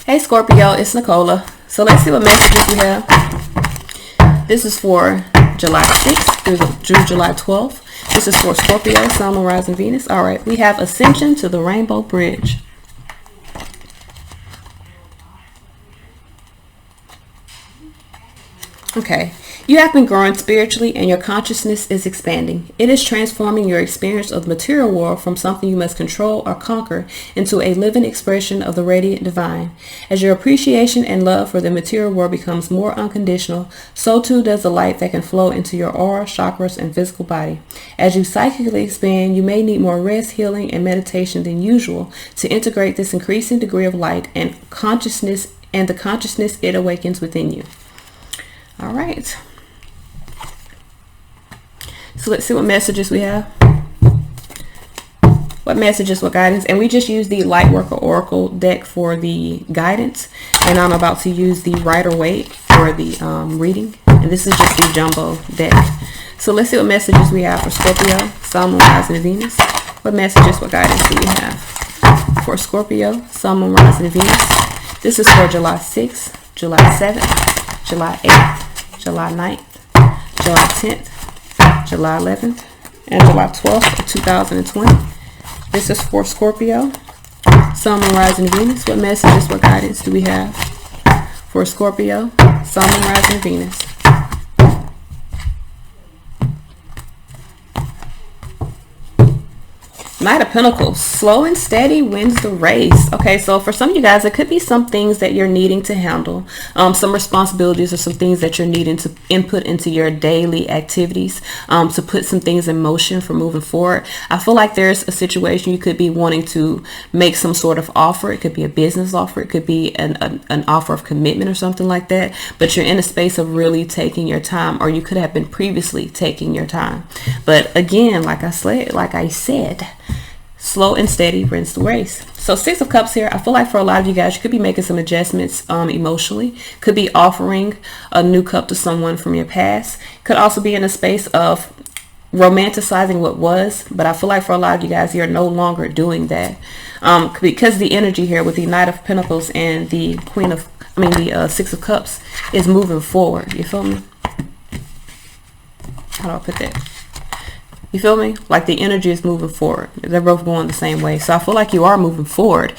Hey Scorpio, it's Nicola. So let's see what messages we have. This is for July 6th through July 12th. This is for Scorpio, Sun, Moon, Rising, Venus. All right, we have Ascension to the Rainbow Bridge. Okay, you have been growing spiritually and your consciousness is expanding. It is transforming your experience of the material world from something you must control or conquer into a living expression of the radiant divine. As your appreciation and love for the material world becomes more unconditional, so too does the light that can flow into your aura, chakras, and physical body. As you psychically expand, you may need more rest, healing, and meditation than usual to integrate this increasing degree of light and consciousness and the consciousness it awakens within you. All right, so let's see what messages we have. What messages, what guidance? And we just used the Lightworker Oracle deck for the guidance, and I'm about to use the Rider-Waite for the reading, and this is just the jumbo deck. So let's see what messages we have for Scorpio, Sun, Moon, Rising, and Venus. What messages, what guidance do we have for Scorpio, Sun, Moon, Rising, and Venus? This is for July 6th, July 7th, July 8th, July 9th, July 10th, July 11th, and July 12th of 2020. This is for Scorpio, Sun, Moon, Rising, and Venus. What messages, what guidance do we have for Scorpio, Sun, Moon, Rising, and Venus? Knight of Pentacles, slow and steady wins the race. Okay, so for some of you guys, it could be some things that you're needing to handle, some responsibilities or some things that you're needing to input into your daily activities, to put some things in motion for moving forward. I feel like there's a situation you could be wanting to make some sort of offer. It could be a business offer. It could be an offer of commitment or something like that, but you're in a space of really taking your time, or you could have been previously taking your time. But again, like I said, slow and steady wins the race. So Six of Cups here, I feel like for a lot of you guys, you could be making some adjustments emotionally. Could be offering a new cup to someone from your past. Could also be in a space of romanticizing what was. But I feel like for a lot of you guys, you're no longer doing that. Because the energy here with the Knight of Pentacles and the Six of Cups is moving forward. You feel me? How do I put that? You feel me? Like the energy is moving forward. They're both going the same way. So I feel like you are moving forward,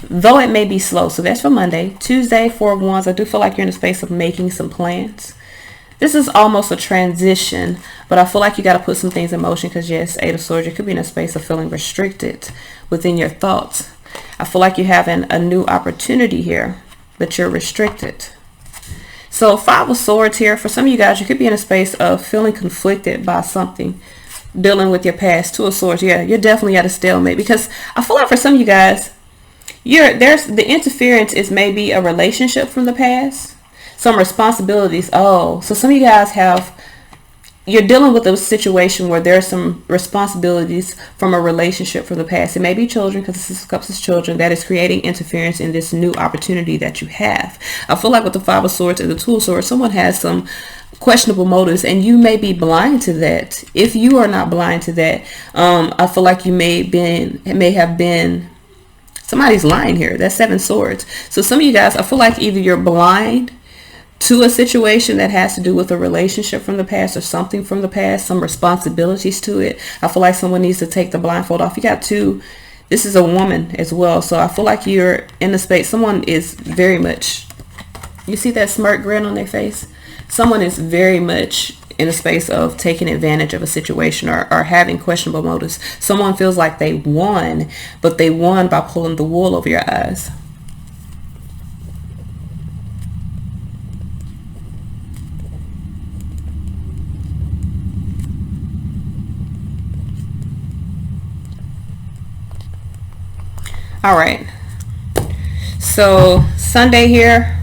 though it may be slow. So that's for Monday. Tuesday, Four of Wands. I do feel like you're in a space of making some plans. This is almost a transition, but I feel like you got to put some things in motion because, yes, Eight of Swords, you could be in a space of feeling restricted within your thoughts. I feel like you're having a new opportunity here, but you're restricted. So Five of Swords here. For some of you guys, you could be in a space of feeling conflicted by something. Dealing with your past. Two of Swords, yeah, you're definitely at a stalemate, because I feel like for some of you guys, there's the interference is maybe a relationship from the past, some responsibilities. Oh, so some of you guys you're dealing with a situation where there's some responsibilities from a relationship from the past. It may be children, because the Six of Cups is children, that is creating interference in this new opportunity that you have. I feel like with the Five of Swords and the Two of Swords, someone has some questionable motives, and you may be blind to that. If you are not blind to that, I feel like you may have been somebody's lying here. That's Seven of Swords. So some of you guys, I feel like either you're blind to a situation that has to do with a relationship from the past or something from the past, some responsibilities to it. I feel like someone needs to take the blindfold off. You got two. This is a woman as well. So I feel like you're in a space. Someone is very much, you see that smirk grin on their face? Someone is very much in a space of taking advantage of a situation or having questionable motives. Someone feels like they won, but they won by pulling the wool over your eyes. All right. So Sunday here,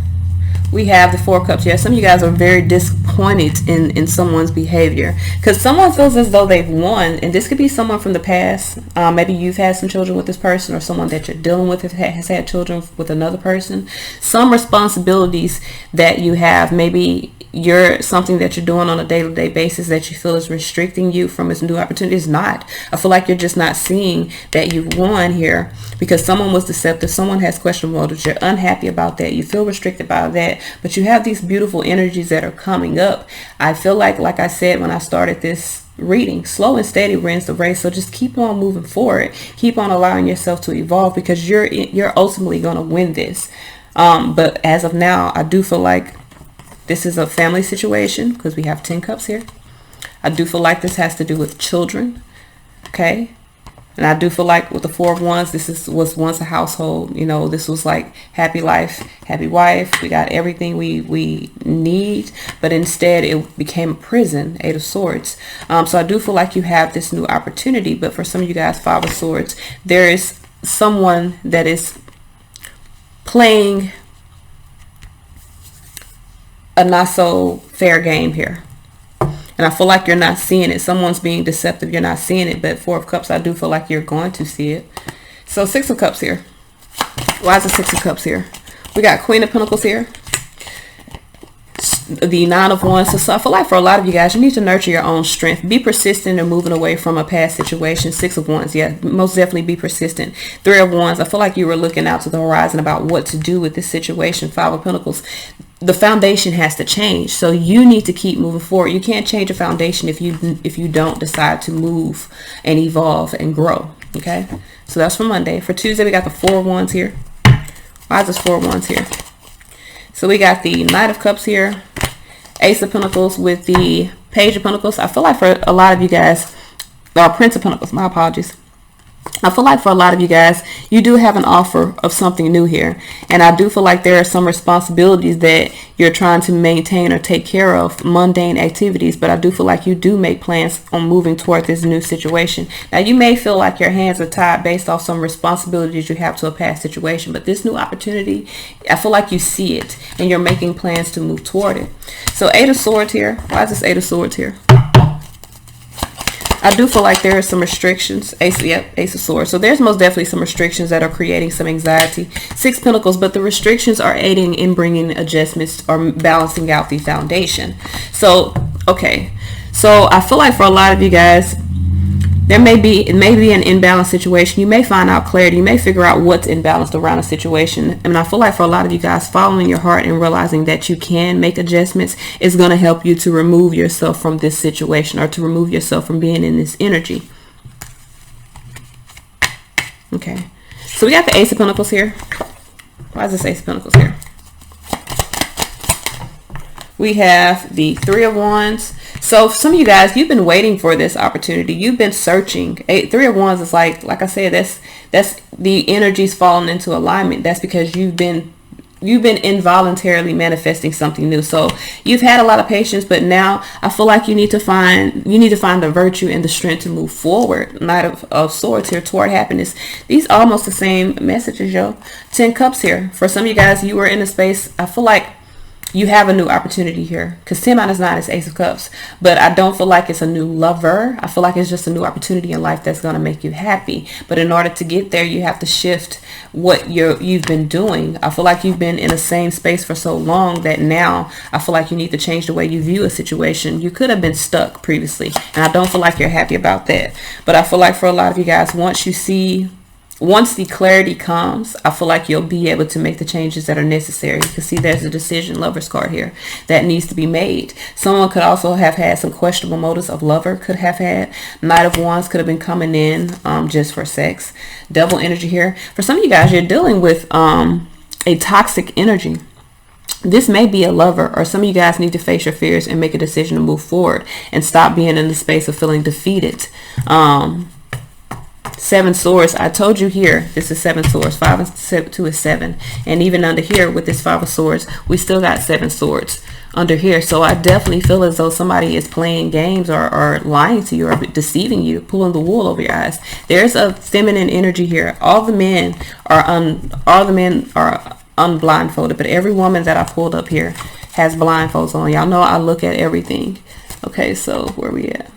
we have the Four of Cups. Yeah, some of you guys are very disappointed disappointed in someone's behavior, because someone feels as though they've won, and this could be someone from the past. Maybe you've had some children with this person, or someone that you're dealing with has had children with another person. Some responsibilities that you have, maybe you're something that you're doing on a day-to-day basis that you feel is restricting you from its new opportunities. Not. I feel like you're just not seeing that you've won here, because someone was deceptive, someone has questionable motives, you're unhappy about that, you feel restricted by that, but you have these beautiful energies that are coming up. I feel like I said when I started this reading, slow and steady wins the race. So just keep on moving forward, keep on allowing yourself to evolve, because you're ultimately going to win this. But as of now, I do feel like this is a family situation, because we have 10 cups here. I do feel like this has to do with children. Okay. And I do feel like with the 4 of Wands, was once a household. You know, this was like happy life, happy wife. We got everything we need, but instead it became a prison, 8 of Swords. So I do feel like you have this new opportunity, but for some of you guys, 5 of Swords, there is someone that is playing a not so fair game here. And I feel like you're not seeing it. Someone's being deceptive. You're not seeing it. But 4 of Cups, I do feel like you're going to see it. So 6 of Cups here. Why is the 6 of Cups here? We got Queen of Pentacles here. The 9 of Wands. So I feel like for a lot of you guys, you need to nurture your own strength. Be persistent in moving away from a past situation. 6 of Wands. Yeah, most definitely be persistent. 3 of Wands. I feel like you were looking out to the horizon about what to do with this situation. 5 of Pentacles. The foundation has to change, so you need to keep moving forward. You can't change a foundation if you don't decide to move and evolve and grow. Okay, so that's for Monday. For Tuesday, we got the 4 of Wands here. Why is this 4 of Wands here? So we got the Knight of Cups here, Ace of Pentacles with the Page of Pentacles. I feel like for a lot of you guys, Prince of Pentacles, my apologies. I feel like for a lot of you guys, you do have an offer of something new here. And I do feel like there are some responsibilities that you're trying to maintain or take care of, mundane activities. But I do feel like you do make plans on moving toward this new situation. Now, you may feel like your hands are tied based off some responsibilities you have to a past situation. But this new opportunity, I feel like you see it and you're making plans to move toward it. So 8 of Swords here. Why is this 8 of Swords here? I do feel like there are some restrictions. Ace of Swords. So there's most definitely some restrictions that are creating some anxiety. 6 Pentacles, but the restrictions are aiding in bringing adjustments or balancing out the foundation. So, okay. So I feel like for a lot of you guys, it may be an imbalanced situation. You may find out clarity. You may figure out what's imbalanced around a situation. And I feel like for a lot of you guys, following your heart and realizing that you can make adjustments is going to help you to remove yourself from this situation, or to remove yourself from being in this energy. Okay. So we got the Ace of Pentacles here. Why is this Ace of Pentacles here? We have the 3 of Wands. So some of you guys, you've been waiting for this opportunity. You've been searching. 3 of Wands is like I said, that's the energies falling into alignment. That's because you've been involuntarily manifesting something new. So you've had a lot of patience, but now I feel like you need to find the virtue and the strength to move forward. Knight of Swords here toward happiness. These are almost the same messages, yo. 10 Cups here. For some of you guys, you were in a space, I feel like you have a new opportunity here, because 10 minus 9 is Ace of Cups, but I don't feel like it's a new lover. I feel like it's just a new opportunity in life that's going to make you happy. But in order to get there, you have to shift what you've been doing. I feel like you've been in the same space for so long that now I feel like you need to change the way you view a situation. You could have been stuck previously, and I don't feel like you're happy about that. But I feel like for a lot of you guys, once the clarity comes, I feel like you'll be able to make the changes that are necessary. You can see there's a decision, Lover's card here, that needs to be made. Someone could also have had some questionable motives. Of lover could have had. Knight of Wands could have been coming in just for sex. Devil energy here. For some of you guys, you're dealing with a toxic energy. This may be a lover, or some of you guys need to face your fears and make a decision to move forward and stop being in the space of feeling defeated. 7 Swords. I told you here, this is 7 Swords. 5 and 2 is 7. And even under here with this 5 of Swords, we still got 7 Swords under here. So I definitely feel as though somebody is playing games or lying to you or deceiving you, pulling the wool over your eyes. There's a feminine energy here. All the men are unblindfolded, but every woman that I pulled up here has blindfolds on. Y'all know I look at everything. Okay, so where we at?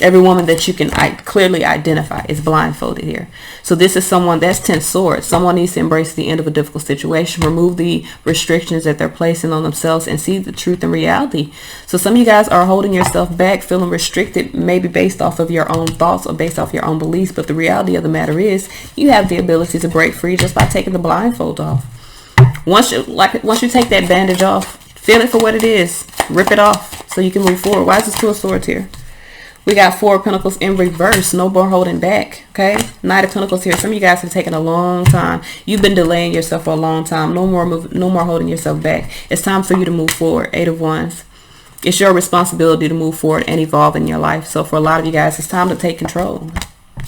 Every woman that you can clearly identify is blindfolded here. So this is someone that's 10 swords. Someone needs to embrace the end of a difficult situation, remove the restrictions that they're placing on themselves, and see the truth and reality. So some of you guys are holding yourself back, feeling restricted, maybe based off of your own thoughts or based off your own beliefs. But the reality of the matter is you have the ability to break free just by taking the blindfold off. Once you take that bandage off, feel it for what it is. Rip it off so you can move forward. Why is this 2 of Swords here? We got 4 of Pentacles in reverse. No more holding back. Okay. Knight of Pentacles here. Some of you guys have taken a long time. You've been delaying yourself for a long time. No more holding yourself back. It's time for you to move forward. 8 of Wands. It's your responsibility to move forward and evolve in your life. So for a lot of you guys, it's time to take control.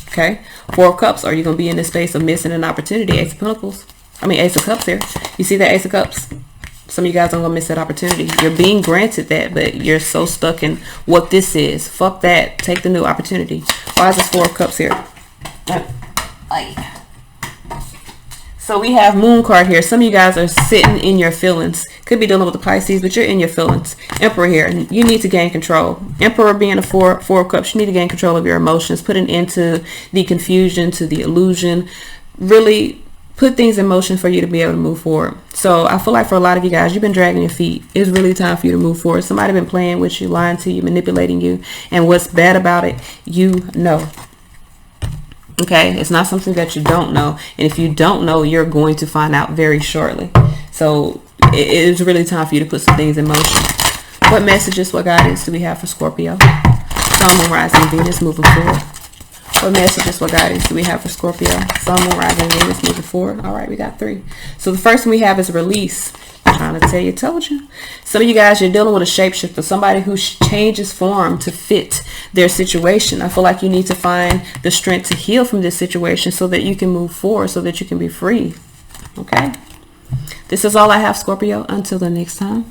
Okay. 4 of Cups. Are you going to be in this space of missing an opportunity? Ace of Pentacles. Ace of Cups here. You see that Ace of Cups? Some of you guys aren't going to miss that opportunity. You're being granted that, but you're so stuck in what this is. Fuck that. Take the new opportunity. Why is this 4 of Cups here? So we have Moon card here. Some of you guys are sitting in your feelings. Could be dealing with the Pisces, but you're in your feelings. Emperor here. And you need to gain control. Emperor being a 4 of Cups. You need to gain control of your emotions. Put an end to the confusion, to the illusion. Really put things in motion for you to be able to move forward. So I feel like for a lot of you guys, you've been dragging your feet. It's really time for you to move forward. Somebody been playing with you, lying to you, manipulating you. And what's bad about it, you know. Okay, it's not something that you don't know. And if you don't know, you're going to find out very shortly. So it is really time for you to put some things in motion. What messages, what guidance do we have for Scorpio? Sun, Moon, Rising, Venus moving forward. What messages, what guidance do we have for Scorpio? Sun, Moon, Rising, Venus moving forward. All right, we got 3. So the first one we have is release. I'm trying to tell you, told you. Some of you guys, you're dealing with a shapeshifter, somebody who changes form to fit their situation. I feel like you need to find the strength to heal from this situation so that you can move forward, so that you can be free. Okay? This is all I have, Scorpio. Until the next time.